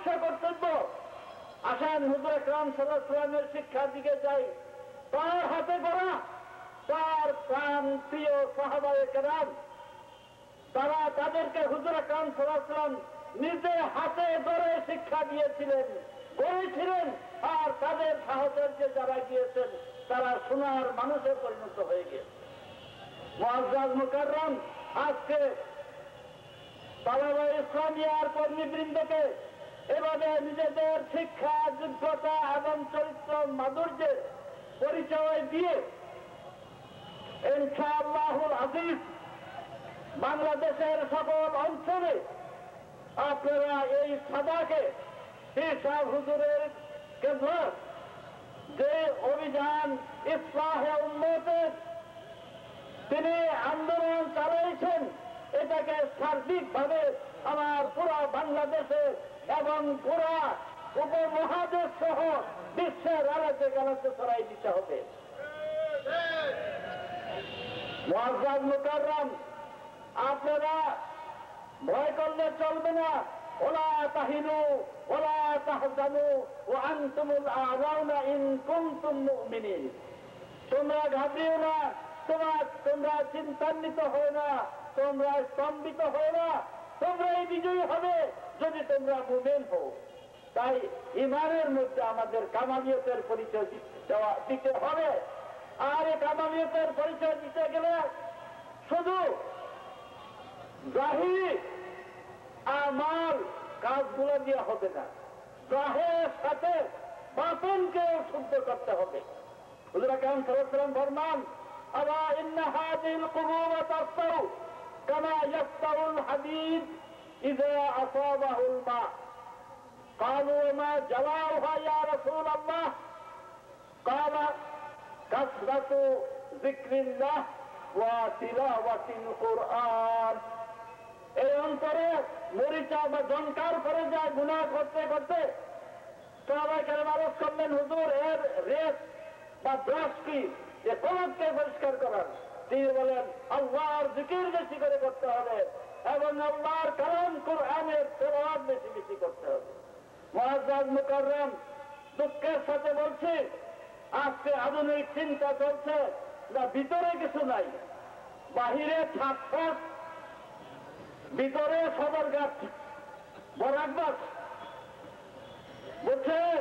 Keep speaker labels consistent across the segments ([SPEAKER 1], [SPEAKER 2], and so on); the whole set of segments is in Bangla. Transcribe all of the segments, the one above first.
[SPEAKER 1] আদর্শ কর্তব্য। আসেন হুজুর আকরাম সাল্লাল্লাহু আলাইহি ওয়াসাল্লামের শিক্ষার দিকে যাই। তার হাতে গড়া, তার প্রাণ প্রিয় সাহাবায়ে কেরাম, তারা তাদেরকে হুজুর আকরাম সাল্লাল্লাহু আলাইহি ওয়াসাল্লাম নিজে হাতে ধরে শিক্ষা দিয়েছিলেন, গড়েছিলেন। আর তাদের সাহচর্যে যারা গিয়েছেন তারা সোনার মানুষে পরিণত হয়ে গিয়েছে। মুআজ্জাজ মুকাররম, আজকে তালাবায়ে ইসলামিয়ার কর্মীবৃন্দকে এভাবে নিজেদের শিক্ষা, যোগ্যতা এবং চরিত্র মাধুর্যের পরিচয় দিয়ে ইনশাআল্লাহুল আজিজ বাংলাদেশের সকল অঞ্চলে আপনারা এই সাদাকে পীর সাহেব হুজুরের কেবলা যে অভিযান ইসলাহে উম্মতের তিনি আন্দোলন চালাইছেন, এটাকে সার্বিকভাবে আমার পুরা বাংলাদেশে এবং পুরা উপমহাদেশ সহ বিশ্বের আলোতে গালাতে ছড়াই দিতে হবে। মুআজ্জাজ মুকাররম, আপনারা ভয় করলে চলবে না। ওলা তাহিনু ওলা তাহজানু ওয়া আনতুমুল আ'লাউনা ইন কুনতুম মুমিনিন। তোমরা ঘাবড়িও না, তোমরা চিন্তান্বিত হয় না, তোমরা স্তম্ভিত হয় না, তোমরাই বিজয়ী হবে যদি তোমরা মুমিন হও। তাই ঈমানের মধ্যে আমাদের কামালিয়তের পরিচয় দিতে হবে। আর এই কামালিয়তের পরিচয় দিতে গেলে শুধু জাহিরি আমাল কাজগুলো দিয়ে হবে না, জাহের সাথে বাতিনকে শুদ্ধ করতে হবে। হুজুর আকরাম সাল্লাল্লাহু আলাইহি ওয়াসাল্লাম ফরমান, আলা ইন্না হাযিহিল কুবুর তাসতাউ কামা ইয়াসতাউল হাদীদ ইযা আসাবাহুল মা। قالوا وما جلاؤها يا رسول الله؟ قال كثرة ذكر الله وتلاوة القرآن। এই অন্তরে মরিচা বা জনকার করে যায় গুনাহ করতে করতে। সাহাবায়ে কেরাম আরজ করলেন, হুজুর এর রেস বা ব্রাশ কি, যে কলবকে পরিষ্কার করার। তিনি বলেন আল্লাহর জিকির বেশি করে করতে হবে এবং আল্লাহর কালাম কোরআনের তেলাওয়াত বেশি বেশি করতে হবে। মুআজ্জাজ মুকাররম, দুঃখের সাথে বলছি, আজকে আধুনিক চিন্তা চলছে না, ভিতরে কিছু নাই, বাহিরে ছাপ, ভিতরে সদরঘাট বরাকবাস। বুঝছেন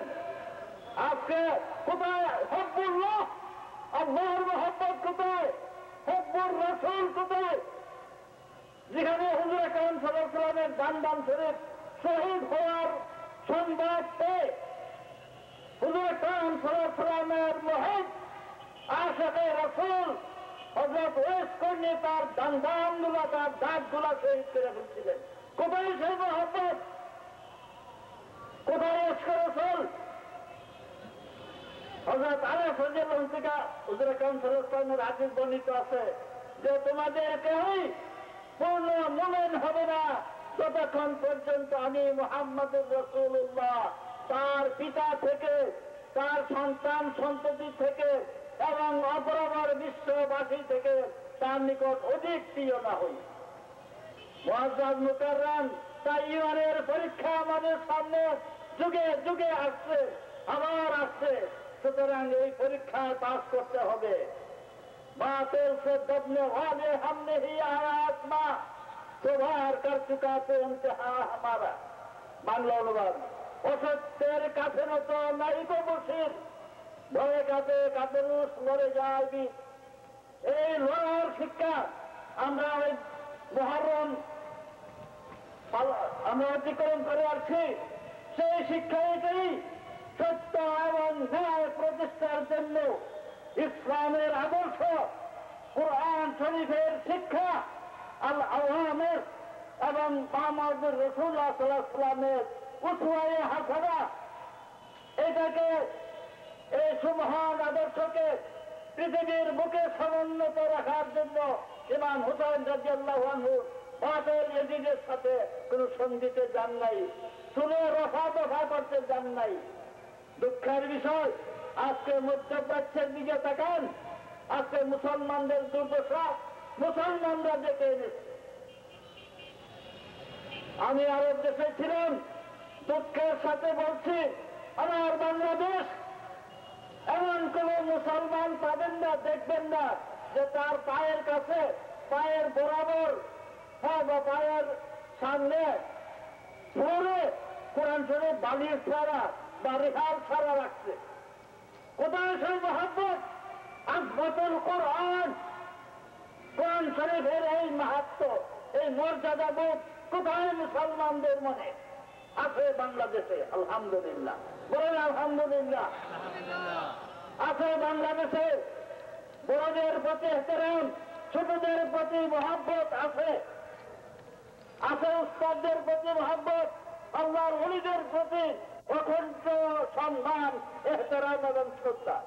[SPEAKER 1] আজকে কোথায় হব্বুল্লাহ, আল্লাহর মহব্বত কোথায়, হব্বুর রাসূল কোথায়? যেখানে হুজুর আকরাম সাল্লাল্লাহু আলাইহি ওয়াসাল্লামের দান শরীফ শহীদ হওয়ার সংবাদ পেয়ে হুজুর আকরাম সাল্লাল্লাহু আলাইহি ওয়াসাল্লামের মহব আশিকে রাসূল হযরত ওয়াইস কর্ণী তার দানগুলা, তার দাঁতগুলা শহীদ করে ফেলছিলেন। কোথায় সেই মহব্বত, কোথায় ইশকে রাসূল? হযরত আনাস রাদিয়াল্লাহু আনহু থেকে হুজুর আকরাম সাল্লাল্লাহু আলাইহি ওয়াসাল্লামের হাদিস বর্ণিত আছে যে তোমাদের কেউই পূর্ণ মুমিন হবে না যতক্ষণ পর্যন্ত আমি মুহাম্মদুর রাসূলুল্লাহ তার পিতা থেকে, তার সন্তান সন্ততি থেকে এবং অপরাপর বিশ্ববাসী থেকে তার নিকট অধিক প্রিয় না হই। মুআজ্জাজ মুকাররম, তাই ঈমানের পরীক্ষা আমাদের সামনে যুগে যুগে আসছে, আবার আসছে। সুতরাং এই পরীক্ষায় পাস করতে হবে। बातिल से दबने वाले हम नहीं आया आत्मा सुधार कर चुका तो इंतहा हमारा। বাংলা অনুবাদ, অসত্যের কাছে নত নাই গো বসির, ভয়ে কাঁপে কাপুরুষ মরে যায় বীর। এই লড়ার শিক্ষা আমরা ওই মুহররম আমরা অতিক্রম করে আসছি। সেই শিক্ষা এটাই, সত্য এবং ন্যায় প্রতিষ্ঠার জন্য ইসলামের আদর্শ, কুরআন শরীফের শিক্ষা, আল আওয়ামের এবং মুহাম্মদুর রাসূলুল্লাহ সাল্লাল্লাহু আলাইহি ওয়াসাল্লামের উসওয়ায়ে হাসানা, এটাকে এই সুমহান আদর্শকে পৃথিবীর বুকে সমুন্নত রাখার জন্য ইমাম হুসাইন রাদিয়াল্লাহু আনহু বাতিল ইয়াজিদের সাথে কোন সন্ধিতে যান নাই, শুনে রফা দফা করতে যান নাই। দুঃখের বিষয়, আজকে মধ্যপ্রাচ্যের দিকে তাকান, আজকে মুসলমানদের দুর্দশা মুসলমানরা ডেকে এনেছে। আমি আরব দেশে ছিলাম, দুঃখের সাথে বলছি, আমার বাংলাদেশ এমন কোন মুসলমান পাবেন না, দেখবেন না যে তার পায়ের কাছে, পায়ের বরাবর বা পায়ের সামনে ফ্লোরে কোরআন শরীফ বালির ছাড়া বা রেহাল ছাড়া রাখছে। কোথায় সেই মহব্বত? আজমতুল কোরআন, কোরআন শরীফের এই মাহাত্ম্য, এই মর্যাদা বোধ কোথায় মুসলমানদের মনে আছে? বাংলাদেশে আলহামদুলিল্লাহ, বলেন আলহামদুলিল্লাহ। আছে বাংলাদেশে বড়দের প্রতি এহতেরাম, ছোটদের প্রতি মহব্বত আছে, আছে উস্তাদদের প্রতি মহব্বত, আল্লাহর ওলিদের প্রতি অখণ্ড সম্মান, এহতেরাম এবং শ্রদ্ধা।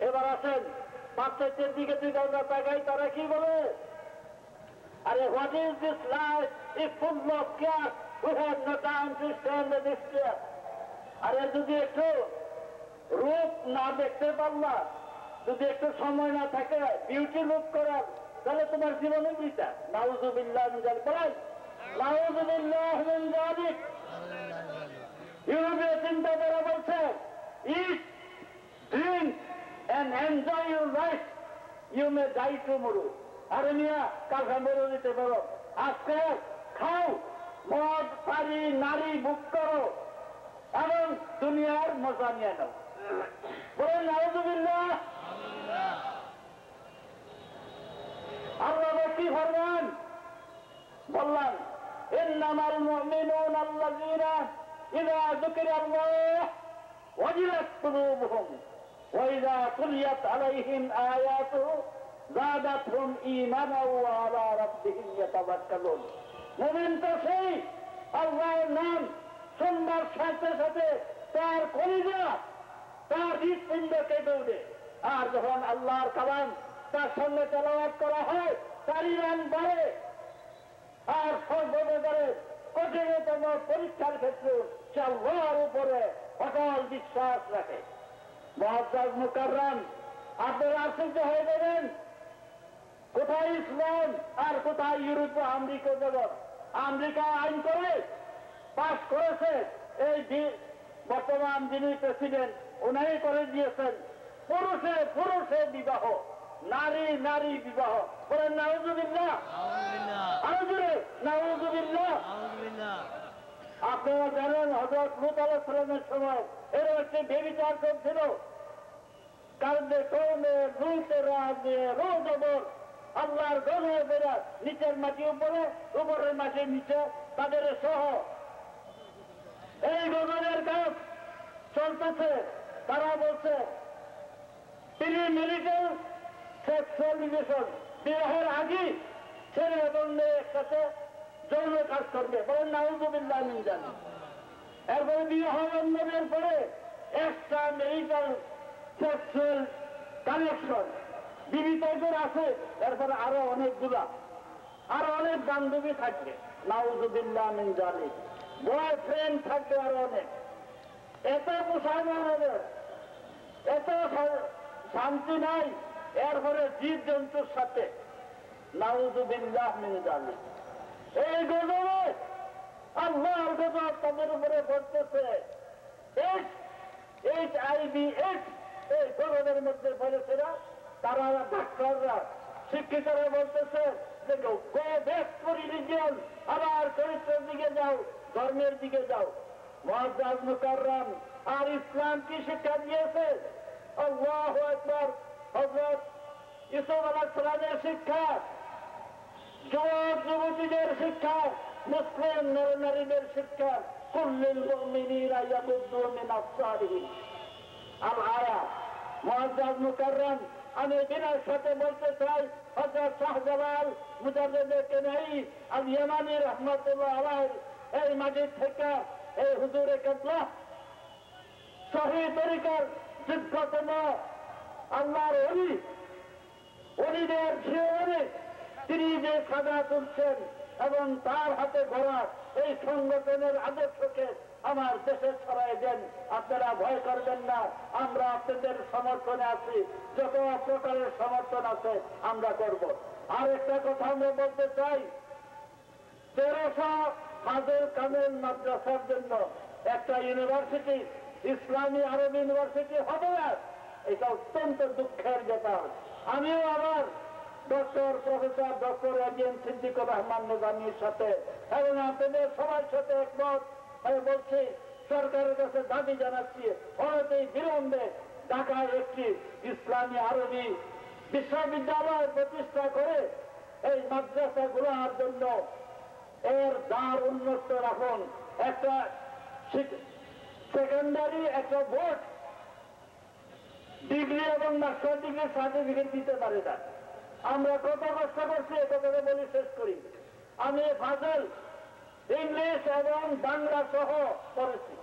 [SPEAKER 1] এবার আসেন বাচ্চাদের দিকে যদি আমরা তাকাই, তারা কি বলে? আরে what is this life is full of care, we have no time to stand in this chair. আরে যদি একটু রূপ না দেখতে পারলা, যদি একটু সময় না থাকে বিউটি লুক করার, তাহলে তোমার জীবনে বৃথা। নাউযুবিল্লাহ মিন যালিক, বলেন নাউযুবিল্লাহ মিন যালিক। ইউরোপীয় চিন্তাধারা বলছে ইট, drink and enjoy your life, you may die tomorrow. আরে মিয়া, কালকে মরে দিতে পারো, আজকে খাও, মদ পারি নারী বুক করো এবং দুনিয়ার মজা নিয়ে নাও। বলেন নাউযুবিল্লাহ। আল্লাহ কি ফরমান? বললাম ইন্নামাল মুমিনুনা আল্লাযীনা ইযা যুকিরাল্লাহ ওয়াজিলাত কুলুবুহুম وإذا تليت عليهم آياته زادتهم إيمانا وعلى ربهم يتوكلون। মুমিন তো সেই আল্লাহর নাম শুনবার সাথে সাথে তার কলিজা, তার হৃৎপিণ্ড কেঁপে ওঠে। আর যখন আল্লাহর কালাম তার সঙ্গে তেলাওয়াত করা হয়, তার ঈমান বাড়ে। আর সর্বপ্রকারে কঠিনতম পরীক্ষার ক্ষেত্রে সে আল্লাহর উপরে অটল বিশ্বাস রাখে। মুআজ্জাজ মুকাররম, আপনারা আশ্চর্য হয়ে যাবেন, কোথায় ইসলাম আর কোথায় ইউরোপ আমেরিকা জগৎ। আমেরিকা আইন করে পাশ করেছে, এই বর্তমান যিনি প্রেসিডেন্ট উনি করে দিয়েছেন পুরুষে পুরুষে বিবাহ, নারী নারী বিবাহ। বলেন নাউযুবিল্লাহ, আরো জোরে নাউযুবিল্লাহ। আপনারা জানেন হযরত লূত আলাইহিস সালামের সময় এর একটি ব্যভিচার করছিল। কারণে কৌমে লূতের রাজে রোজবর আল্লাহর গজবে বেরা নিচের মাটি উপরে, উপরের মাটি নিচে, তাদের সহ এই গজবের কাজ চলতেছে। তারা বলছে প্রিমেরিটাল সেক্সুয়াল রিলেশন, বিবাহের আগে ছেলে এবং মেয়ে একসাথে যৌন কাজ করবে। বলেন নাউযুবিল্লাহ মিন যালিক। এরপরে বিবাহ বন্ধনের পরে এক্সট্রা মেরিটাল সেক্সুয়াল কানেকশন, বিবি টাইপের আছে। এরপরে আরো অনেকগুলা, আরো অনেক বান্ধবী থাকবে। নাউযুবিল্লাহ মিন যালিক। বয়ফ্রেন্ড থাকবে আরো অনেক। এত পোশাক হবে, এত শান্তি নাই। এরপরে জীব জন্তুর সাথে। নাউযুবিল্লাহ মিন যালিক। এই গজবে আল্লাহর গজব তাদের উপরে পড়তেছে। HIV AIDS এই গজবের মধ্যে পড়েছে না। তারা ডাক্তাররা, শিক্ষিতরা বলতেছে যে গো ব্যাক টু রিলিজিয়ন, আবার চরিত্রের দিকে যাও, ধর্মের দিকে যাও। মুআজ্জাজ মুকাররম আর ইসলাম কি শিক্ষা দিয়েছে? আল্লাহু আকবার। হযরত ইউসুফ আলাইহিস সালামের শিক্ষা, যুবক যুবতীদের শিক্ষা, মুসলিম নরনারীদের শিক্ষা, কুল্লিল মুমিনিনা ইয়াগুদ্দু মিন আবসারিহিম। আল আয়া। মুআজ্জাজ মুকাররম, আমি বিনয়ের সাথে বলতে চাই, হযরত শাহজালাল মুজাদ্দিদে কেনাই আল ইয়ামানি রাহমাতুল্লাহ আলাইহি এই মাটির থেকে এই হুজুরে কেবলা সহিহ তরিকার যোগ্যতম আল্লাহর ওলি, ওলিদের জীবনে তিনি যে সাজা তুলছেন এবং তার হাতে গড়া এই সংগঠনের আদর্শকে আমার দেশে ছড়াই দেন। আপনারা ভয় করবেন না, আমরা আপনাদের সমর্থনে আছি, যত প্রকারের সমর্থন আছে আমরা করব। আর একটা কথা আমরা বলতে চাই, ফাজল কামেল মাদ্রাসার জন্য একটা ইউনিভার্সিটি, ইসলামী আরবি ইউনিভার্সিটি হবে না, এটা অত্যন্ত দুঃখের ব্যাপার। আমিও আবার professor doctor AGM Siddiqur Rahman নিজামীর সাথে এবং আপনাদের সবার সাথে একমত হয়ে বলছি, সরকারের কাছে দাবি জানাচ্ছি অনতি বিলম্বে ঢাকায় একটি ইসলামী আরবি বিশ্ববিদ্যালয় প্রতিষ্ঠা করে এই মাদ্রাসাগুলোর জন্য এর দ্বার উন্নত রাখুন। একটা সেকেন্ডারি একটা বোর্ড ডিগ্রি এবং মাস্টার ডিগ্রি সার্টিফিকেট দিতে পারে না। আমরা কত কষ্ট করছি, কথাটা বলি শেষ করি। আমি ফাজল ইংলিশ এবং বাংলা সহ পড়েছি।